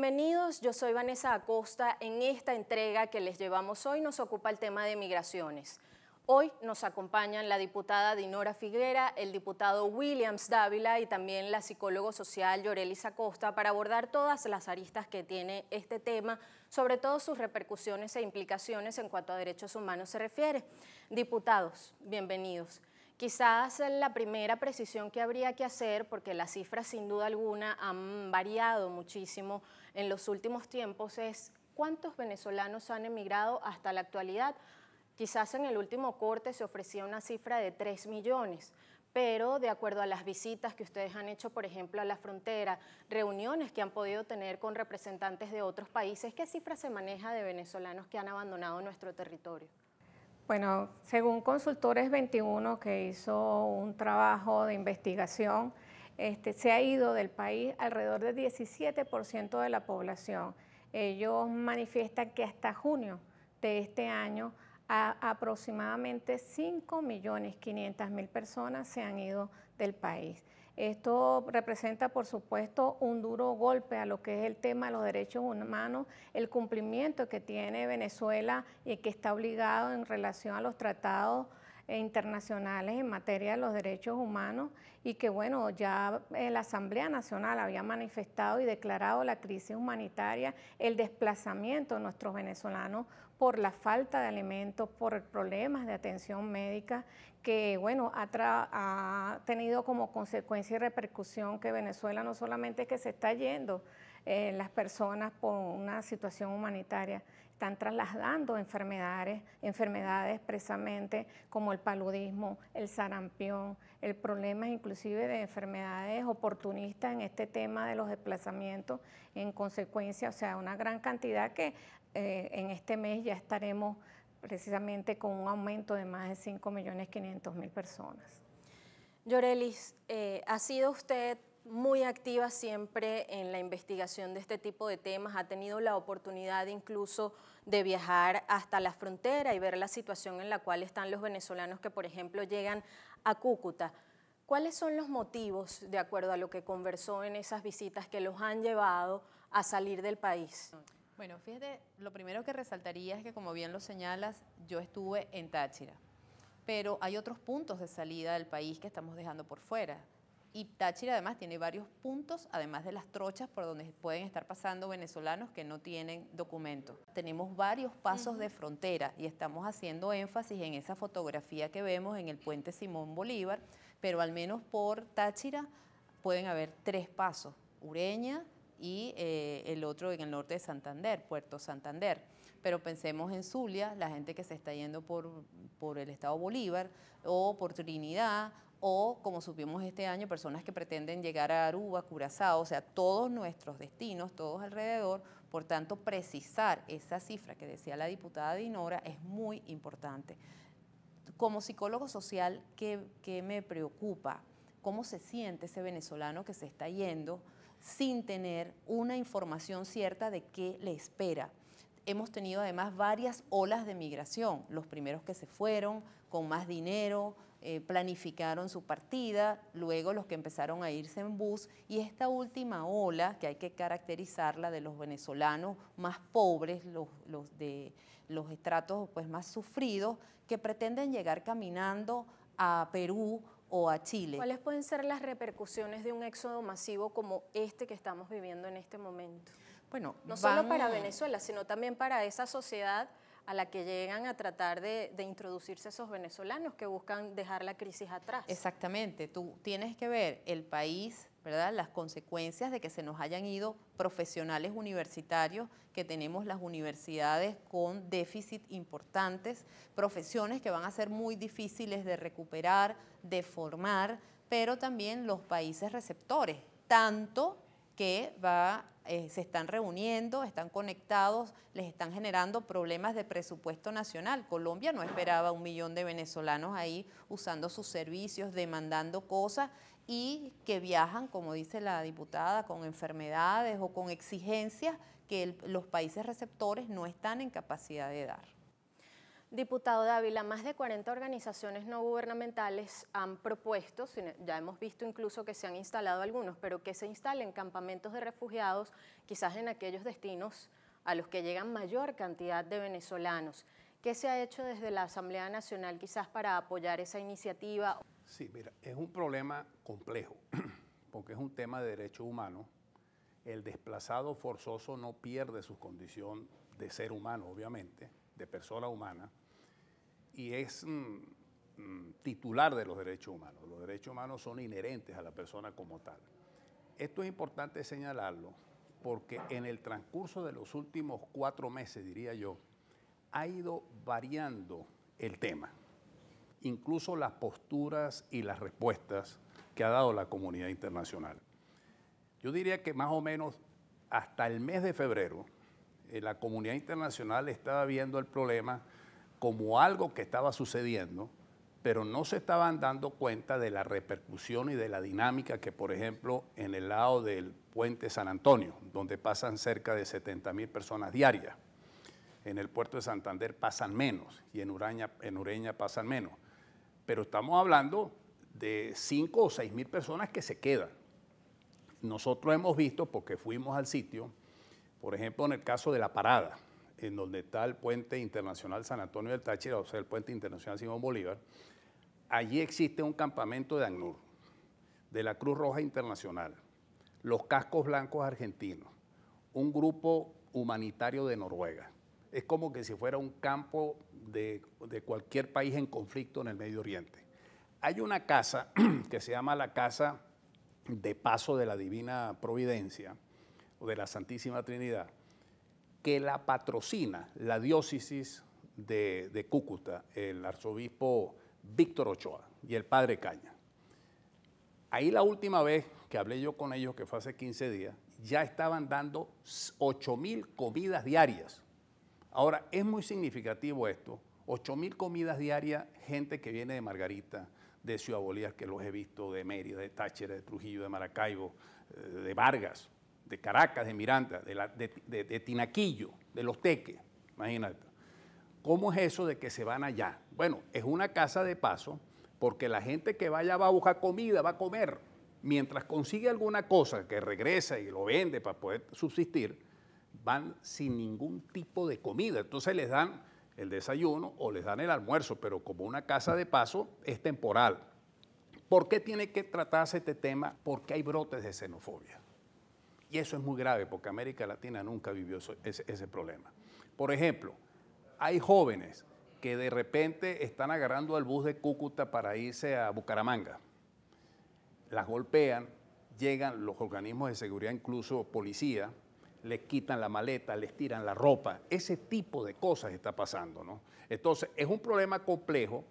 Bienvenidos, yo soy Vanessa Acosta. En esta entrega que les llevamos hoy nos ocupa el tema de migraciones. Hoy nos acompañan la diputada Dinora Figuera, el diputado Williams Dávila y también la psicóloga social Yorelis Acosta para abordar todas las aristas que tiene este tema, sobre todo sus repercusiones e implicaciones en cuanto a derechos humanos se refiere. Diputados, bienvenidos. Quizás la primera precisión que habría que hacer, porque las cifras sin duda alguna han variado muchísimo en los últimos tiempos, es ¿cuántos venezolanos han emigrado hasta la actualidad? Quizás en el último corte se ofrecía una cifra de 3 millones, pero de acuerdo a las visitas que ustedes han hecho, por ejemplo, a la frontera, reuniones que han podido tener con representantes de otros países, ¿qué cifra se maneja de venezolanos que han abandonado nuestro territorio? Bueno, según Consultores 21, que hizo un trabajo de investigación, se ha ido del país alrededor del 17% de la población. Ellos manifiestan que hasta junio de este año aproximadamente 5.500.000 personas se han ido del país. Esto representa, por supuesto, un duro golpe a lo que es el tema de los derechos humanos, el cumplimiento que tiene Venezuela y que está obligado en relación a los tratados internacionales en materia de los derechos humanos y que, bueno, ya la Asamblea Nacional había manifestado y declarado la crisis humanitaria, el desplazamiento de nuestros venezolanos por la falta de alimentos, por problemas de atención médica, que, bueno, ha tenido como consecuencia y repercusión que Venezuela no solamente es que se está yendo las personas por una situación humanitaria, están trasladando enfermedades precisamente como el paludismo, el sarampión, el problema inclusive de enfermedades oportunistas en este tema de los desplazamientos, en consecuencia, o sea, una gran cantidad que en este mes ya estaremos precisamente con un aumento de más de 5.500.000 personas. Yorelis, ha sido usted muy activa siempre en la investigación de este tipo de temas, ha tenido la oportunidad incluso de viajar hasta la frontera y ver la situación en la cual están los venezolanos que, por ejemplo, llegan a Cúcuta. ¿Cuáles son los motivos, de acuerdo a lo que conversó en esas visitas, que los han llevado a salir del país? Bueno, fíjate, lo primero que resaltaría es que, como bien lo señalas, yo estuve en Táchira, pero hay otros puntos de salida del país que estamos dejando por fuera. Y Táchira además tiene varios puntos, además de las trochas por donde pueden estar pasando venezolanos que no tienen documentos. Tenemos varios pasos de frontera y estamos haciendo énfasis en esa fotografía que vemos en el puente Simón Bolívar, pero al menos por Táchira pueden haber 3 pasos, Ureña y el otro en el norte de Santander, Puerto Santander. Pero pensemos en Zulia, la gente que se está yendo por el estado Bolívar o por Trinidad, o como supimos este año, personas que pretenden llegar a Aruba, Curazao, o sea, todos nuestros destinos, todos alrededor. Por tanto, precisar esa cifra que decía la diputada Dinora es muy importante. Como psicólogo social, ¿qué me preocupa? ¿Cómo se siente ese venezolano que se está yendo sin tener una información cierta de qué le espera? Hemos tenido además varias olas de migración, los primeros que se fueron con más dinero, planificaron su partida, luego los que empezaron a irse en bus, y esta última ola, que hay que caracterizarla, de los venezolanos más pobres, los de los estratos pues, más sufridos, que pretenden llegar caminando a Perú o a Chile. ¿Cuáles pueden ser las repercusiones de un éxodo masivo como este que estamos viviendo en este momento? Bueno, no solo para Venezuela, sino también para esa sociedad a la que llegan a tratar de introducirse esos venezolanos que buscan dejar la crisis atrás. Exactamente, tú tienes que ver el país, ¿verdad? Las consecuencias de que se nos hayan ido profesionales universitarios, que tenemos las universidades con déficit importantes, profesiones que van a ser muy difíciles de recuperar, de formar, pero también los países receptores, tanto que se están reuniendo, están conectados, les están generando problemas de presupuesto nacional. Colombia no esperaba 1 millón de venezolanos ahí usando sus servicios, demandando cosas, y que viajan, como dice la diputada, con enfermedades o con exigencias que los países receptores no están en capacidad de dar. Diputado Dávila, más de 40 organizaciones no gubernamentales han propuesto, ya hemos visto incluso que se han instalado algunos, pero que se instalen campamentos de refugiados, quizás en aquellos destinos a los que llegan mayor cantidad de venezolanos. ¿Qué se ha hecho desde la Asamblea Nacional quizás para apoyar esa iniciativa? Sí, mira, es un problema complejo, porque es un tema de derechos humanos. El desplazado forzoso no pierde su condición de ser humano, obviamente, de persona humana, y es titular de los derechos humanos. Los derechos humanos son inherentes a la persona como tal. Esto es importante señalarlo porque en el transcurso de los últimos 4 meses, diría yo, ha ido variando el tema, incluso las posturas y las respuestas que ha dado la comunidad internacional. Yo diría que más o menos hasta el mes de febrero, la comunidad internacional estaba viendo el problema como algo que estaba sucediendo, pero no se estaban dando cuenta de la repercusión y de la dinámica que, por ejemplo, en el lado del puente San Antonio, donde pasan cerca de 70.000 personas diarias. En el puerto de Santander pasan menos y en Ureña pasan menos. Pero estamos hablando de 5 o 6.000 personas que se quedan. Nosotros hemos visto, porque fuimos al sitio, por ejemplo, en el caso de La Parada, en donde está el puente internacional San Antonio del Táchira, o sea, el puente internacional Simón Bolívar, allí existe un campamento de ACNUR, de la Cruz Roja Internacional, los Cascos Blancos Argentinos, un grupo humanitario de Noruega. Es como que si fuera un campo de cualquier país en conflicto en el Medio Oriente. Hay una casa que se llama la Casa de Paso de la Divina Providencia, o de la Santísima Trinidad, que la patrocina la diócesis de Cúcuta, el arzobispo Víctor Ochoa y el padre Caña. Ahí la última vez que hablé yo con ellos, que fue hace 15 días, ya estaban dando 8.000 comidas diarias. Ahora, es muy significativo esto, 8.000 comidas diarias, gente que viene de Margarita, de Ciudad Bolívar, que los he visto, de Mérida, de Táchira, de Trujillo, de Maracaibo, de Vargas, de Caracas, de Miranda, de Tinaquillo, de Los Teques, imagínate. ¿Cómo es eso de que se van allá? Bueno, es una casa de paso porque la gente que vaya va a buscar comida, va a comer. Mientras consigue alguna cosa que regresa y lo vende para poder subsistir, van sin ningún tipo de comida. Entonces les dan el desayuno o les dan el almuerzo, pero como una casa de paso es temporal. ¿Por qué tiene que tratarse este tema? Porque hay brotes de xenofobia. Y eso es muy grave porque América Latina nunca vivió ese problema. Por ejemplo, hay jóvenes que de repente están agarrando el bus de Cúcuta para irse a Bucaramanga. Las golpean, llegan los organismos de seguridad, incluso policía, les quitan la maleta, les tiran la ropa. Ese tipo de cosas está pasando, ¿no? Entonces, es un problema complejo.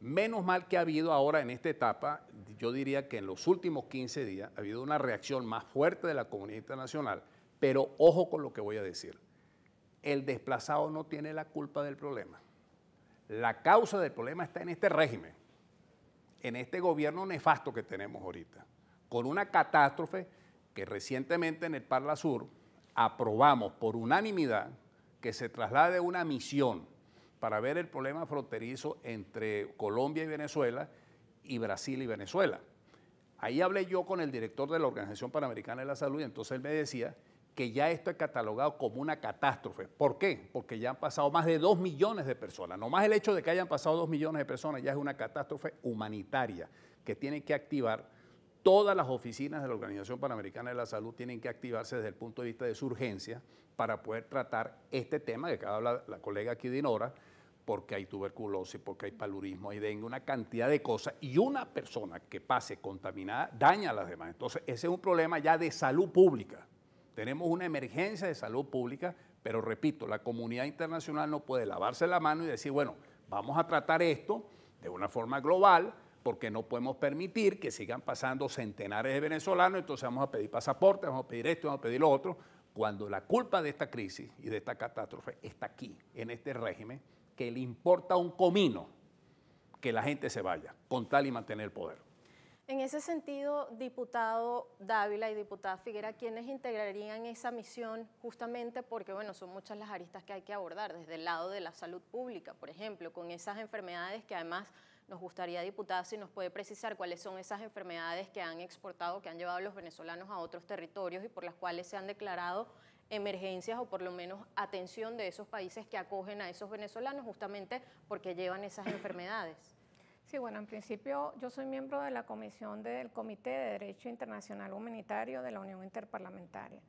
Menos mal que ha habido ahora en esta etapa, yo diría que en los últimos 15 días ha habido una reacción más fuerte de la comunidad internacional, pero ojo con lo que voy a decir. El desplazado no tiene la culpa del problema. La causa del problema está en este régimen, en este gobierno nefasto que tenemos ahorita, con una catástrofe que recientemente en el Parla Sur aprobamos por unanimidad que se traslade una misión para ver el problema fronterizo entre Colombia y Venezuela y Brasil y Venezuela. Ahí hablé yo con el director de la Organización Panamericana de la Salud y entonces él me decía que ya esto es catalogado como una catástrofe. ¿Por qué? Porque ya han pasado más de 2 millones de personas. Nomás el hecho de que hayan pasado 2 millones de personas ya es una catástrofe humanitaria que tiene que activar. Todas las oficinas de la Organización Panamericana de la Salud tienen que activarse desde el punto de vista de su urgencia para poder tratar este tema de que habla la colega aquí Dinora, porque hay tuberculosis, porque hay paludismo, hay dengue, una cantidad de cosas, y una persona que pase contaminada daña a las demás. Entonces, ese es un problema ya de salud pública. Tenemos una emergencia de salud pública, pero repito, la comunidad internacional no puede lavarse la mano y decir, bueno, vamos a tratar esto de una forma global, porque no podemos permitir que sigan pasando centenares de venezolanos, entonces vamos a pedir pasaporte, vamos a pedir esto, vamos a pedir lo otro, cuando la culpa de esta crisis y de esta catástrofe está aquí, en este régimen, que le importa un comino que la gente se vaya, con tal y mantener el poder. En ese sentido, diputado Dávila y diputada Figuera, ¿quiénes integrarían esa misión? Justamente porque, bueno, son muchas las aristas que hay que abordar, desde el lado de la salud pública, por ejemplo, con esas enfermedades que además nos gustaría, diputada, si nos puede precisar cuáles son esas enfermedades que han exportado, que han llevado a los venezolanos a otros territorios y por las cuales se han declarado emergencias o por lo menos atención de esos países que acogen a esos venezolanos justamente porque llevan esas enfermedades. Sí, bueno, en principio yo soy miembro de la comisión del Comité de Derecho Internacional Humanitario de la Unión Interparlamentaria.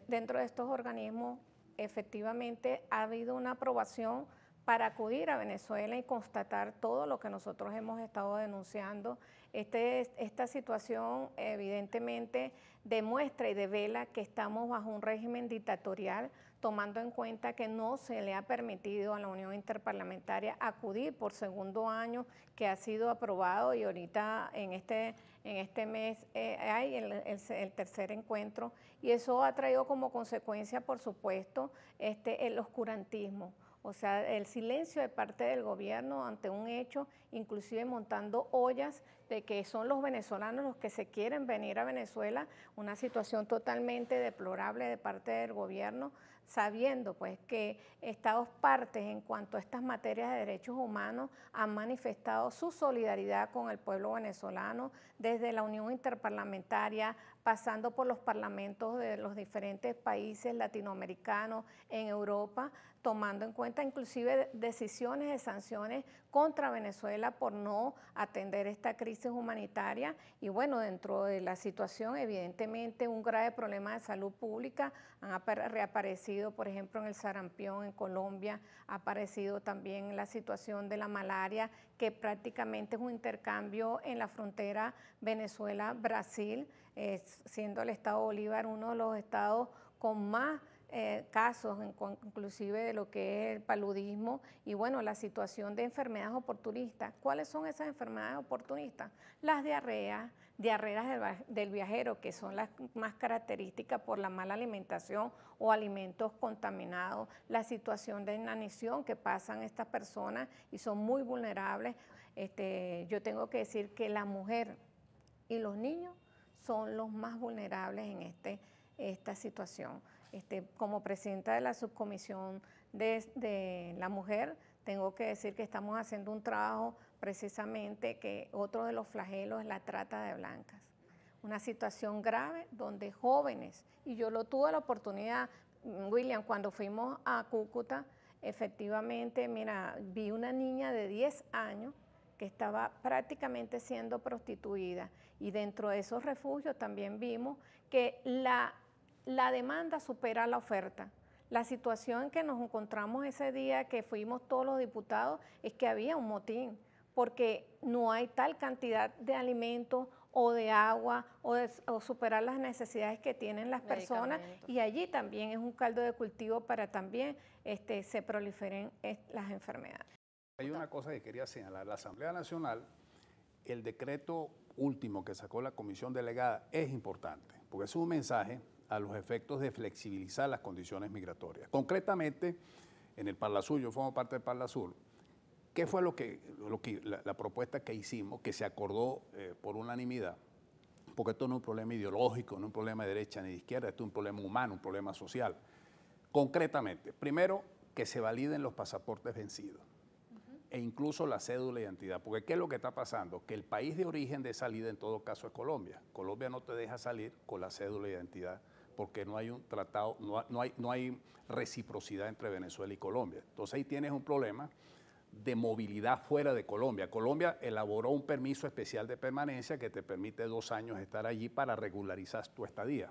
Dentro de estos organismos, efectivamente, ha habido una aprobación para acudir a Venezuela y constatar todo lo que nosotros hemos estado denunciando. Esta situación evidentemente demuestra y devela que estamos bajo un régimen dictatorial, tomando en cuenta que no se le ha permitido a la Unión Interparlamentaria acudir por segundo año, que ha sido aprobado, y ahorita en este mes hay el tercer encuentro, y eso ha traído como consecuencia, por supuesto, el oscurantismo. O sea, el silencio de parte del gobierno ante un hecho, inclusive montando ollas de que son los venezolanos los que se quieren venir a Venezuela, una situación totalmente deplorable de parte del gobierno, sabiendo pues que Estados partes en cuanto a estas materias de derechos humanos han manifestado su solidaridad con el pueblo venezolano, desde la Unión Interparlamentaria, pasando por los parlamentos de los diferentes países latinoamericanos, en Europa, tomando en cuenta inclusive decisiones de sanciones contra Venezuela por no atender esta crisis humanitaria. Y bueno, dentro de la situación, evidentemente, un grave problema de salud pública. Han reaparecido, por ejemplo, en el sarampión en Colombia, ha aparecido también la situación de la malaria, que prácticamente es un intercambio en la frontera Venezuela-Brasil, siendo el estado Bolívar uno de los estados con más casos, inclusive de lo que es el paludismo, y bueno, la situación de enfermedades oportunistas. ¿Cuáles son esas enfermedades oportunistas? Las diarreas del viajero, que son las más características por la mala alimentación o alimentos contaminados, la situación de inanición que pasan estas personas y son muy vulnerables. Yo tengo que decir que la mujer y los niños son los más vulnerables en esta situación. Como presidenta de la subcomisión de la mujer, tengo que decir que estamos haciendo un trabajo precisamente que otro de los flagelos es la trata de blancas. Una situación grave donde jóvenes, y yo lo tuve la oportunidad, William, cuando fuimos a Cúcuta, efectivamente, mira, vi una niña de 10 años que estaba prácticamente siendo prostituida, y dentro de esos refugios también vimos que la demanda supera la oferta. La situación en que nos encontramos ese día que fuimos todos los diputados es que había un motín, porque no hay tal cantidad de alimentos o de agua o superar las necesidades que tienen las personas, y allí también es un caldo de cultivo para también se proliferen las enfermedades. Hay una cosa que quería señalar. La Asamblea Nacional, el decreto último que sacó la comisión delegada es importante, porque es un mensaje a los efectos de flexibilizar las condiciones migratorias. Concretamente, en el Parlasur, yo formo parte del Parlasur, ¿qué fue la propuesta que hicimos, que se acordó por unanimidad? Porque esto no es un problema ideológico, no es un problema de derecha ni de izquierda, esto es un problema humano, un problema social. Concretamente, primero, que se validen los pasaportes vencidos e incluso la cédula de identidad, porque ¿qué es lo que está pasando? Que el país de origen de salida en todo caso es Colombia. Colombia no te deja salir con la cédula de identidad porque no hay un tratado, no hay reciprocidad entre Venezuela y Colombia. Entonces ahí tienes un problema de movilidad fuera de Colombia. Colombia elaboró un permiso especial de permanencia que te permite 2 años estar allí para regularizar tu estadía.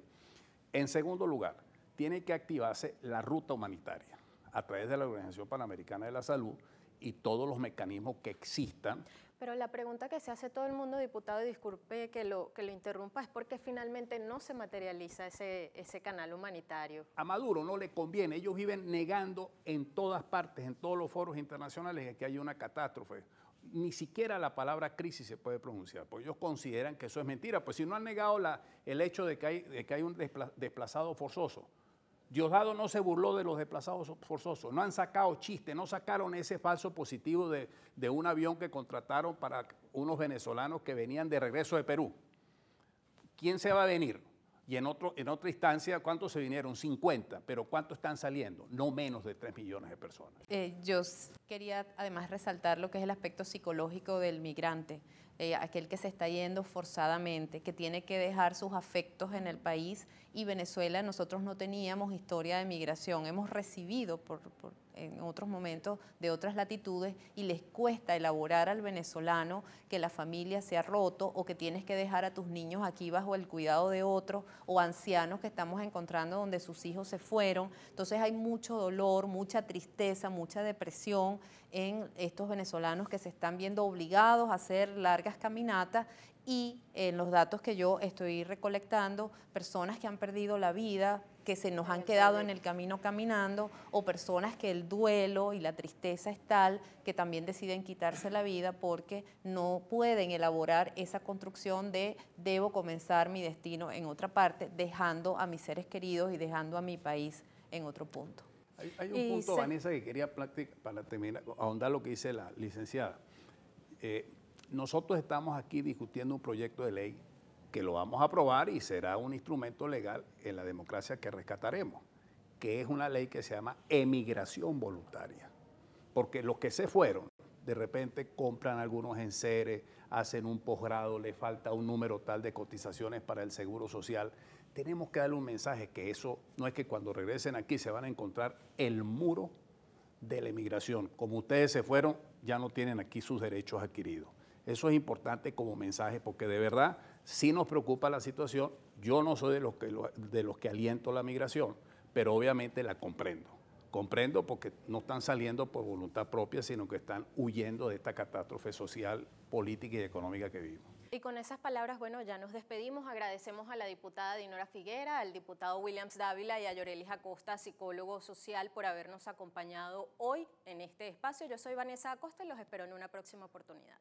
En segundo lugar, tiene que activarse la ruta humanitaria a través de la Organización Panamericana de la Salud y todos los mecanismos que existan. Pero la pregunta que se hace todo el mundo, diputado, y disculpe que lo interrumpa, es porque finalmente no se materializa ese canal humanitario. A Maduro no le conviene, ellos viven negando en todas partes, en todos los foros internacionales, que hay una catástrofe. Ni siquiera la palabra crisis se puede pronunciar, porque ellos consideran que eso es mentira. Pues si no han negado el hecho de que hay un desplazado forzoso, Diosdado no se burló de los desplazados forzosos, no han sacado chiste, no sacaron ese falso positivo de un avión que contrataron para unos venezolanos que venían de regreso de Perú. ¿Quién se va a venir? Y en otra instancia, ¿cuántos se vinieron? 50, pero ¿cuántos están saliendo? No menos de 3 millones de personas. Yo quería además resaltar lo que es el aspecto psicológico del migrante, aquel que se está yendo forzadamente, que tiene que dejar sus afectos en el país, y Venezuela, nosotros no teníamos historia de migración, hemos recibido en otros momentos de otras latitudes, y les cuesta elaborar al venezolano que la familia se ha roto o que tienes que dejar a tus niños aquí bajo el cuidado de otros, o ancianos que estamos encontrando donde sus hijos se fueron. Entonces hay mucho dolor, mucha tristeza, mucha depresión en estos venezolanos que se están viendo obligados a hacer largas caminatas, y en los datos que yo estoy recolectando, personas que han perdido la vida, que se nos han quedado en el camino caminando, o personas que el duelo y la tristeza es tal que también deciden quitarse la vida porque no pueden elaborar esa construcción de debo comenzar mi destino en otra parte, dejando a mis seres queridos y dejando a mi país en otro punto. Hay un punto, Vanessa, que quería para terminar, ahondar lo que dice la licenciada. Nosotros estamos aquí discutiendo un proyecto de ley que lo vamos a aprobar y será un instrumento legal en la democracia que rescataremos, que es una ley que se llama emigración voluntaria. Porque los que se fueron, de repente compran algunos enseres, hacen un posgrado, le falta un número tal de cotizaciones para el Seguro Social. Tenemos que darle un mensaje que eso no es que cuando regresen aquí se van a encontrar el muro de la emigración. Como ustedes se fueron, ya no tienen aquí sus derechos adquiridos. Eso es importante como mensaje porque de verdad sí nos preocupa la situación. Yo no soy de los que aliento la migración, pero obviamente la comprendo. Comprendo porque no están saliendo por voluntad propia, sino que están huyendo de esta catástrofe social, política y económica que vivimos. Y con esas palabras, bueno, ya nos despedimos. Agradecemos a la diputada Dinora Figuera, al diputado Williams Dávila y a Yorelis Acosta, psicólogo social, por habernos acompañado hoy en este espacio. Yo soy Vanessa Acosta y los espero en una próxima oportunidad.